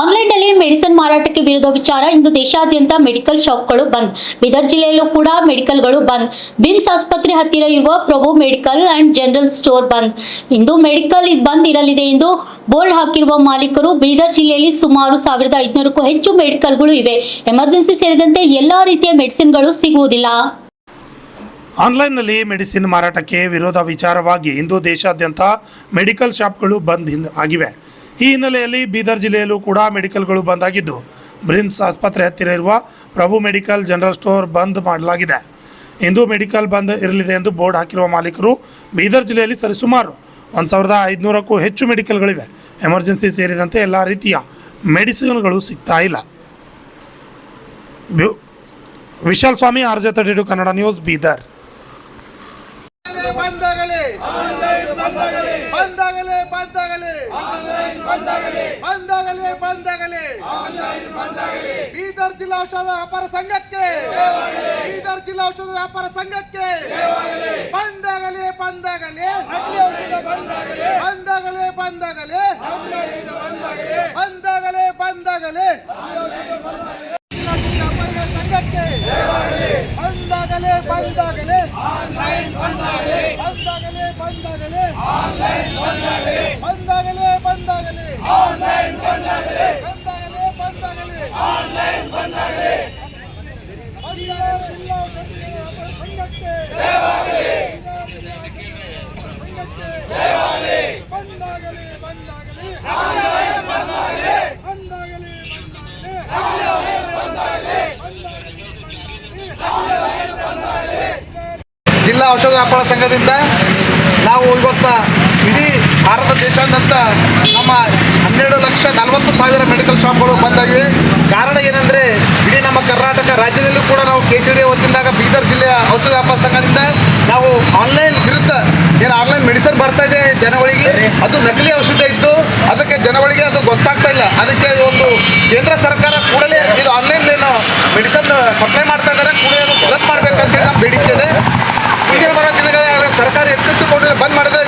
ಆನ್ಲೈನ್ನಲ್ಲಿ ಮೆಡಿಸಿನ್ ಮಾರಾಟಕ್ಕೆ ವಿರೋಧ ವಿಚಾರ. ಇಂದು ದೇಶಾದ್ಯಂತ ಮೆಡಿಕಲ್ ಶಾಪ್ಗಳು ಬಂದ್. ಬೀದರ್ ಜಿಲ್ಲೆಯಲ್ಲೂ ಕೂಡ ಮೆಡಿಕಲ್ಗಳು ಬಂದ್. ಬಿಮ್ಸ್ ಆಸ್ಪತ್ರೆ ಹತ್ತಿರ ಇರುವ ಪ್ರಭು ಮೆಡಿಕಲ್ ಅಂಡ್ ಜನರಲ್ ಸ್ಟೋರ್ ಬಂದ್. ಇಂದು ಮೆಡಿಕಲ್ ಬಂದ್ ಇರಲಿದೆ ಎಂದು ಬೋರ್ಡ್ ಹಾಕಿರುವ ಮಾಲೀಕರು. ಬೀದರ್ ಜಿಲ್ಲೆಯಲ್ಲಿ ಸುಮಾರು 1500ಕ್ಕೂ ಹೆಚ್ಚು ಮೆಡಿಕಲ್ಗಳು ಇವೆ. ಎಮರ್ಜೆನ್ಸಿ ಸೇರಿದಂತೆ ಎಲ್ಲಾ ರೀತಿಯ ಮೆಡಿಸಿನ್ಗಳು ಸಿಗುವುದಿಲ್ಲ. ಆನ್ಲೈನ್ನಲ್ಲಿ ಮೆಡಿಸಿನ್ ಮಾರಾಟಕ್ಕೆ ವಿರೋಧ ವಿಚಾರವಾಗಿ ಇಂದು ದೇಶಾದ್ಯಂತ ಮೆಡಿಕಲ್ ಶಾಪ್ಗಳು ಬಂದ್ ಆಗಿವೆ. ಈ ಹಿನ್ನೆಲೆಯಲ್ಲಿ ಬೀದರ್ ಜಿಲ್ಲೆಯಲ್ಲೂ ಕೂಡ ಮೆಡಿಕಲ್ಗಳು ಬಂದ್ ಆಗಿದ್ದು, ಬ್ರಿಮ್ಸ್ ಆಸ್ಪತ್ರೆ ಹತ್ತಿರ ಇರುವ ಪ್ರಭು ಮೆಡಿಕಲ್ ಜನರಲ್ ಸ್ಟೋರ್ ಬಂದ್ ಮಾಡಲಾಗಿದೆ. ಇಂದು ಮೆಡಿಕಲ್ ಬಂದ್ ಇರಲಿದೆ ಎಂದು ಬೋರ್ಡ್ ಹಾಕಿರುವ ಮಾಲೀಕರು. ಬೀದರ್ ಜಿಲ್ಲೆಯಲ್ಲಿ ಸರಿಸುಮಾರು 1500ಕ್ಕೂ ಹೆಚ್ಚು ಮೆಡಿಕಲ್ಗಳಿವೆ. ಎಮರ್ಜೆನ್ಸಿ ಸೇರಿದಂತೆ ಎಲ್ಲ ರೀತಿಯ ಮೆಡಿಸಿನ್ಗಳು ಸಿಗ್ತಾ ಇಲ್ಲ. ವಿಶಾಲ್ ಸ್ವಾಮಿ, RJ32 ಕನ್ನಡ ನ್ಯೂಸ್, ಬೀದರ್. ಬೀದರ್ ಜಿಲ್ಲಾ ಔಷಧ ವ್ಯಾಪಾರ ಸಂಘಕ್ಕೆ, ಬೀದರ್ ಜಿಲ್ಲಾ ಔಷಧ ವ್ಯಾಪಾರ ಸಂಘಕ್ಕೆ ಬಂದಾಗಲೇ ಬಂದಾಗಲೇ ಬಂದಾಗಲೇ ಬಂದಾಗಲೇ ಬಂದಾಗಲೇ ಬಂದಾಗಲೇ ಸಂಘಕ್ಕೆ ಬಂದಾಗಲೇ ಬಂದಾಗಲೇ ಬಂದಾಗಲೇ ಬಂದಾಗಲೇ ಬಂದಾಗಲೇ ಬಂದಾಗಲೇ ಬಂದಾಗಲೇ ಬಂದಾಗಲೇ ಜಿಲ್ಲಾ ಔಷಧ ವ್ಯಾಪಾರ ಸಂಘದಿಂದ ನಾವು ಇವತ್ತು ಇಡೀ ಭಾರತ ದೇಶಾದ್ಯಂತ ನಮ್ಮ 12,40,000 ಮೆಡಿಕಲ್ ಶಾಪ್ಗಳು ಬಂದಾಗಿವೆ. ಕಾರಣ ಏನಂದರೆ, ಇಡೀ ನಮ್ಮ ಕರ್ನಾಟಕ ರಾಜ್ಯದಲ್ಲೂ ಕೂಡ ನಾವು KCD ವತಿಯಿಂದಾಗ ಬೀದರ್ ಜಿಲ್ಲೆಯ ಔಷಧ ವ್ಯಾಪಾರ ಸಂಘದಿಂದ ನಾವು ಆನ್ಲೈನ್ ವಿರುದ್ಧ ಏನು ಆನ್ಲೈನ್ ಮೆಡಿಸಿನ್ ಬರ್ತಾ ಇದೆ ಜನಗಳಿಗೆ, ಅದು ನಕಲಿ ಔಷಧ ಇದ್ದು ಅದಕ್ಕೆ ಜನಗಳಿಗೆ ಅದು ಗೊತ್ತಾಗ್ತಾ ಇಲ್ಲ. ಅದಕ್ಕೆ ಒಂದು ಕೇಂದ್ರ ಸರ್ಕಾರ ಕೂಡಲೇ ಇದು ಆನ್ಲೈನ್ ಏನು ಮೆಡಿಸಿನ್ ಸಪ್ಲೈ ಮಾಡ್ತಾ ಇದ್ದಾರೆ, ಕೂಡಲೇ ಅದು ರದ್ದು ಮಾಡಬೇಕಂತೇಳಿ ನಾವು ಬೇಡಿದ್ದೇವೆ. ಈಗಿನ ಬರೋ ದಿನಗಳಲ್ಲಿ ಸರ್ಕಾರ ಎಚ್ಚೆತ್ತುಕೊಂಡು ಬಂದ್ ಮಾಡಿದ್ರೆ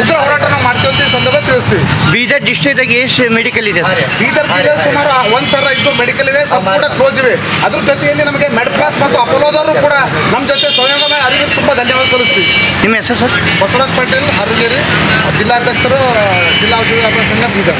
ಉಗ್ರ ಹೋರಾಟ ನಾವು ಮಾಡ್ತೀವಿ ಅಂತ ಈ ಸಂದರ್ಭ ತಿಳಿಸ್ತೀವಿ. ಬೀದರ್ ಡಿಸ್ಟ್ರಿಕ್ಟ್ಗೆ ಎಷ್ಟು ಮೆಡಿಕಲ್ ಇದೆ? ಬೀದರ್ ಜಿಲ್ಲೆ ಸುಮಾರು 1,500 ಮೆಡಿಕಲ್ ಇವೆ, ಸಂಪೂರ್ಣ ಕ್ಲೋಸ್ ಇವೆ. ಅದ್ರ ಜೊತೆಯಲ್ಲಿ ನಮಗೆ ಮೆಡ್ಪ್ಲಾಸ್ ಮತ್ತು ಅಪೋಲೋದವರು ಕೂಡ ನಮ್ಮ ಜೊತೆ ಸ್ವಯಂ ಅವರಿಗೆ ತುಂಬ ಧನ್ಯವಾದ ಸಲ್ಲಿಸ್ತೀವಿ. ನಿಮ್ಮ ಹೆಸರು ಸರ್? ಬಸವರಾಜ್ ಪಾಟೀಲ್, ಅರ್ಜೇರಿ, ಜಿಲ್ಲಾಧ್ಯಕ್ಷರು, ಜಿಲ್ಲಾ ಔಷಧ ವ್ಯಾಪಾರ ಸಂಘ, ಬೀದರ್.